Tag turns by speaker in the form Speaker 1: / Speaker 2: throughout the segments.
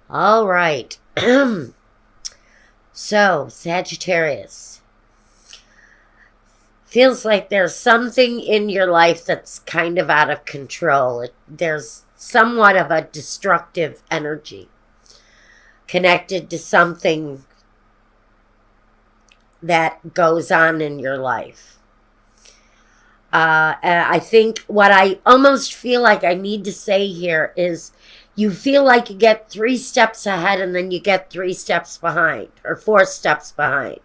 Speaker 1: All right. So, Sagittarius. Feels like there's something in your life that's kind of out of control. There's somewhat of a destructive energy connected to something that goes on in your life. And I think what I almost feel like I need to say here is you feel like you get 3 steps ahead and then you get 3 steps behind or 4 steps behind.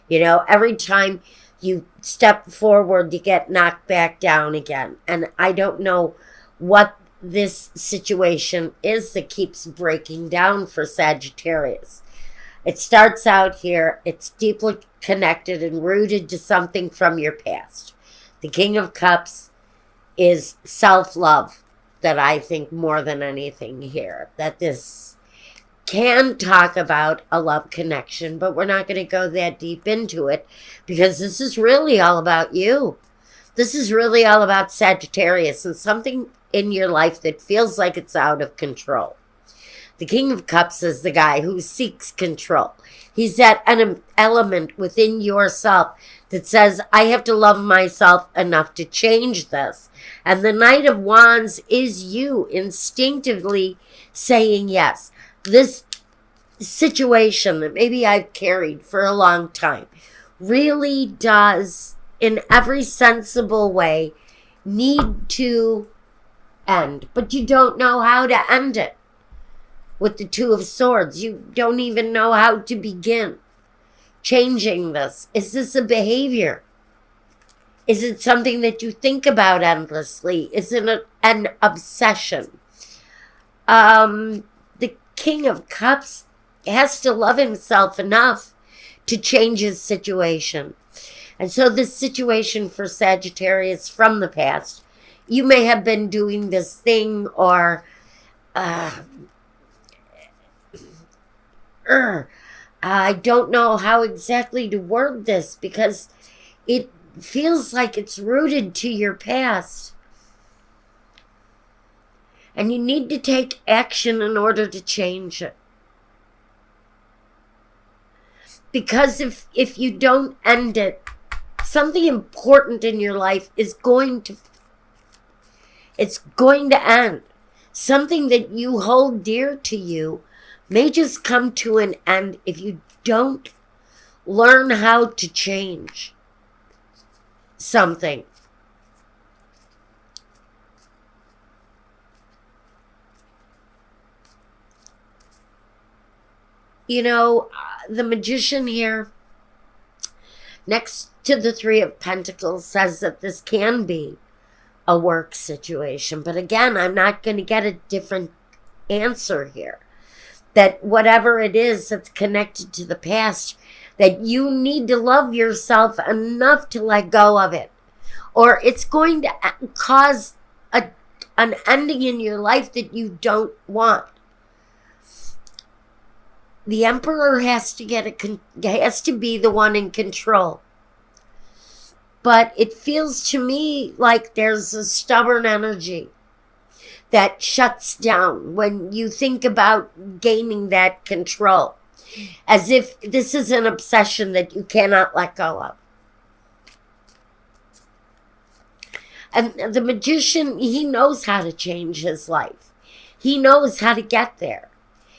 Speaker 1: Every time you step forward, you get knocked back down again. And I don't know what this situation is that keeps breaking down for Sagittarius. It starts out here, it's deeply connected and rooted to something from your past. The King of Cups is self-love that I think more than anything here. That this can talk about a love connection, but we're not going to go that deep into it because this is really all about you. This is really all about Sagittarius and something in your life that feels like it's out of control. The King of Cups is the guy who seeks control. He's that element within yourself that says, I have to love myself enough to change this. And the Knight of Wands is you instinctively saying yes. This situation that maybe I've carried for a long time really does, in every sensible way, need to end. But you don't know how to end it. With the Two of Swords, you don't even know how to begin changing this. Is this a behavior? Is it something that you think about endlessly? Is it an obsession? The King of Cups has to love himself enough to change his situation. And so this situation for Sagittarius from the past, you may have been doing this thing or I don't know how exactly to word this because it feels like it's rooted to your past. And you need to take action in order to change it. Because if you don't end it, something important in your life is going to end. Something that you hold dear to you may just come to an end if you don't learn how to change something. The Magician here, next to the Three of Pentacles, says that this can be a work situation. But again, I'm not going to get a different answer here. That whatever it is that's connected to the past, that you need to love yourself enough to let go of it. Or it's going to cause an ending in your life that you don't want. The Emperor has to be the one in control. But it feels to me like there's a stubborn energy that shuts down when you think about gaining that control. As if this is an obsession that you cannot let go of. And the Magician, he knows how to change his life. He knows how to get there.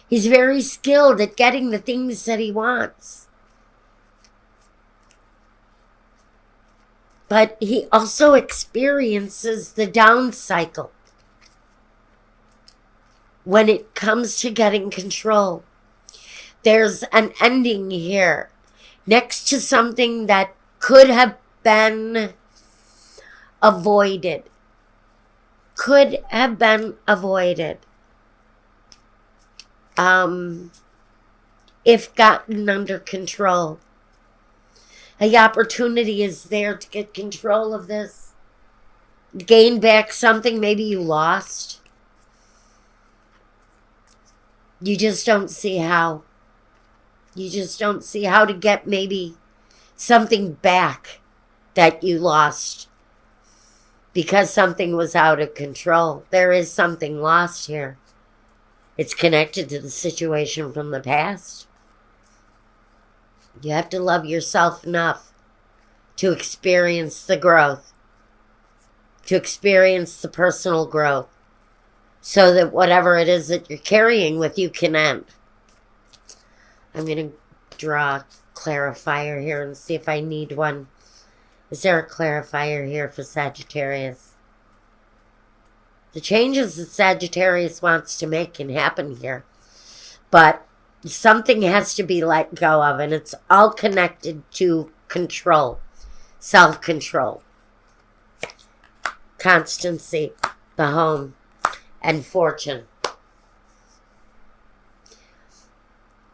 Speaker 1: He's very skilled at getting the things that he wants. But he also experiences the down cycle when it comes to getting control. There's an ending here next to something that could have been avoided. Could have been avoided. If gotten under control. The opportunity is there to get control of this. Gain back something maybe you lost. You just don't see how. You just don't see how to get maybe something back that you lost because something was out of control. There is something lost here. It's connected to the situation from the past. You have to love yourself enough to experience the growth, to experience the personal growth, so that whatever it is that you're carrying with you can end. I'm going to draw a clarifier here and see if I need one. Is there a clarifier here for Sagittarius? The changes that Sagittarius wants to make can happen here, but something has to be let go of, and it's all connected to control, self-control, constancy, the home, and fortune.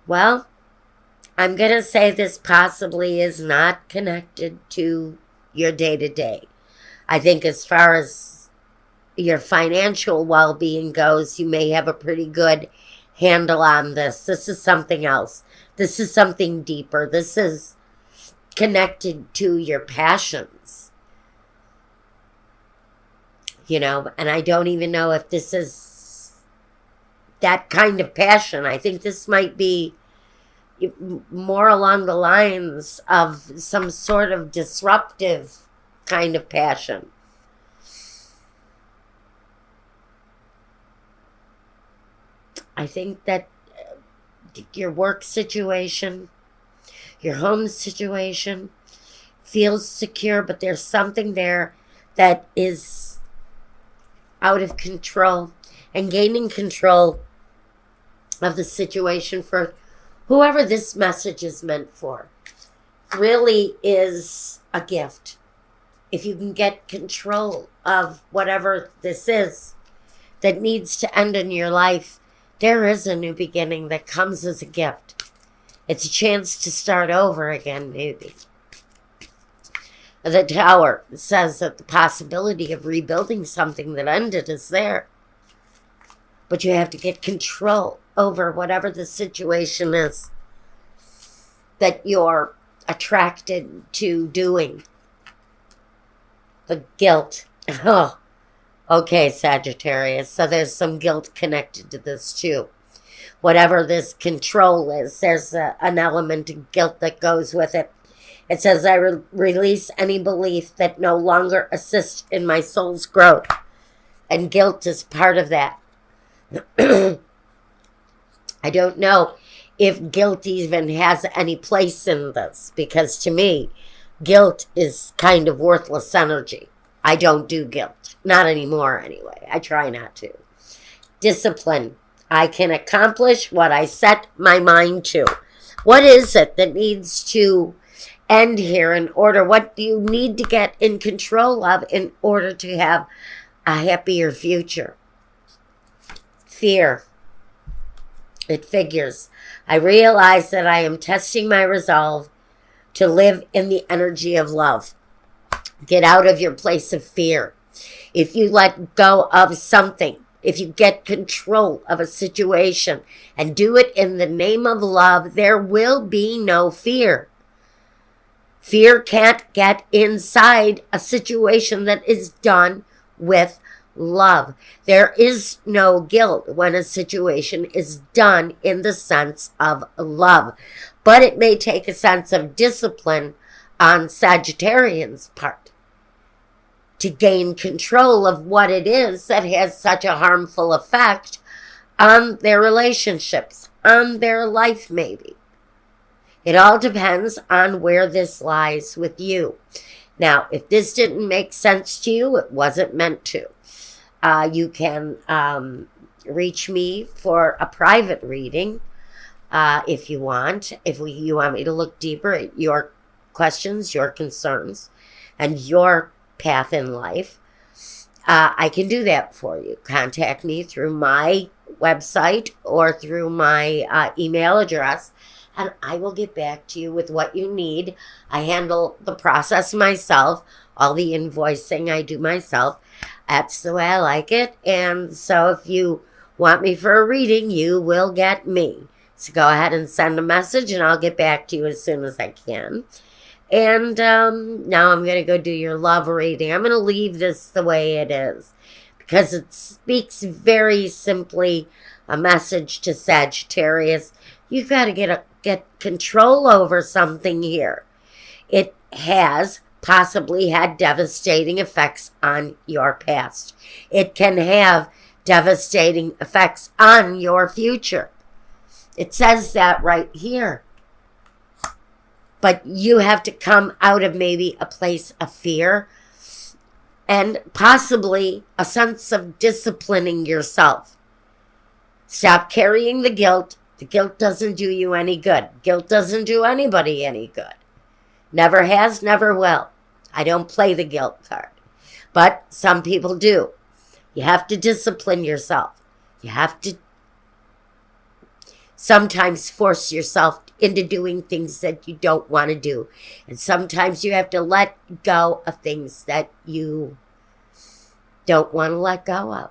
Speaker 1: Well, I'm going to say this possibly is not connected to your day-to-day. I think as far as your financial well-being goes, you may have a pretty good handle on this. This is something else. This is something deeper. This is connected to your passions. You know, and I don't even know if this is that kind of passion. I think this might be more along the lines of some sort of disruptive kind of passion. I think that your work situation, your home situation feels secure, but there's something there that is out of control, and gaining control of the situation for whoever this message is meant for really is a gift. If you can get control of whatever this is that needs to end in your life, there is a new beginning that comes as a gift. It's a chance to start over again, maybe. The Tower says that the possibility of rebuilding something that ended is there. But you have to get control over whatever the situation is that you're attracted to doing. The guilt. Oh, okay, Sagittarius. So there's some guilt connected to this too. Whatever this control is, there's an element of guilt that goes with it. It says, I release any belief that no longer assists in my soul's growth. And guilt is part of that. I don't know if guilt even has any place in this, because to me, guilt is kind of worthless energy. I don't do guilt. Not anymore, anyway. I try not to. Discipline. I can accomplish what I set my mind to. What is it that needs to end here in order? What do you need to get in control of in order to have a happier future? Fear. It figures. I realize that I am testing my resolve to live in the energy of love. Get out of your place of fear. If you let go of something, if you get control of a situation and do it in the name of love, there will be no fear. Fear can't get inside a situation that is done with love. There is no guilt when a situation is done in the sense of love. But it may take a sense of discipline on Sagittarian's part to gain control of what it is that has such a harmful effect on their relationships, on their life maybe. It all depends on where this lies with you. Now, if this didn't make sense to you, it wasn't meant to. You can reach me for a private reading if you want. If you want me to look deeper at your questions, your concerns, and your path in life, I can do that for you. Contact me through my website or through my email address, and I will get back to you with what you need. I handle the process myself. All the invoicing I do myself. That's the way I like it. And so if you want me for a reading, you will get me. So go ahead and send a message, and I'll get back to you as soon as I can. And now I'm going to go do your love reading. I'm going to leave this the way it is because it speaks very simply a message to Sagittarius. You've got to get control over something here. It has possibly had devastating effects on your past. It can have devastating effects on your future. It says that right here. But you have to come out of maybe a place of fear and possibly a sense of disciplining yourself. Stop carrying the guilt. The guilt doesn't do you any good. Guilt doesn't do anybody any good. Never has, never will. I don't play the guilt card. But some people do. You have to discipline yourself. You have to sometimes force yourself into doing things that you don't want to do. And sometimes you have to let go of things that you don't want to let go of.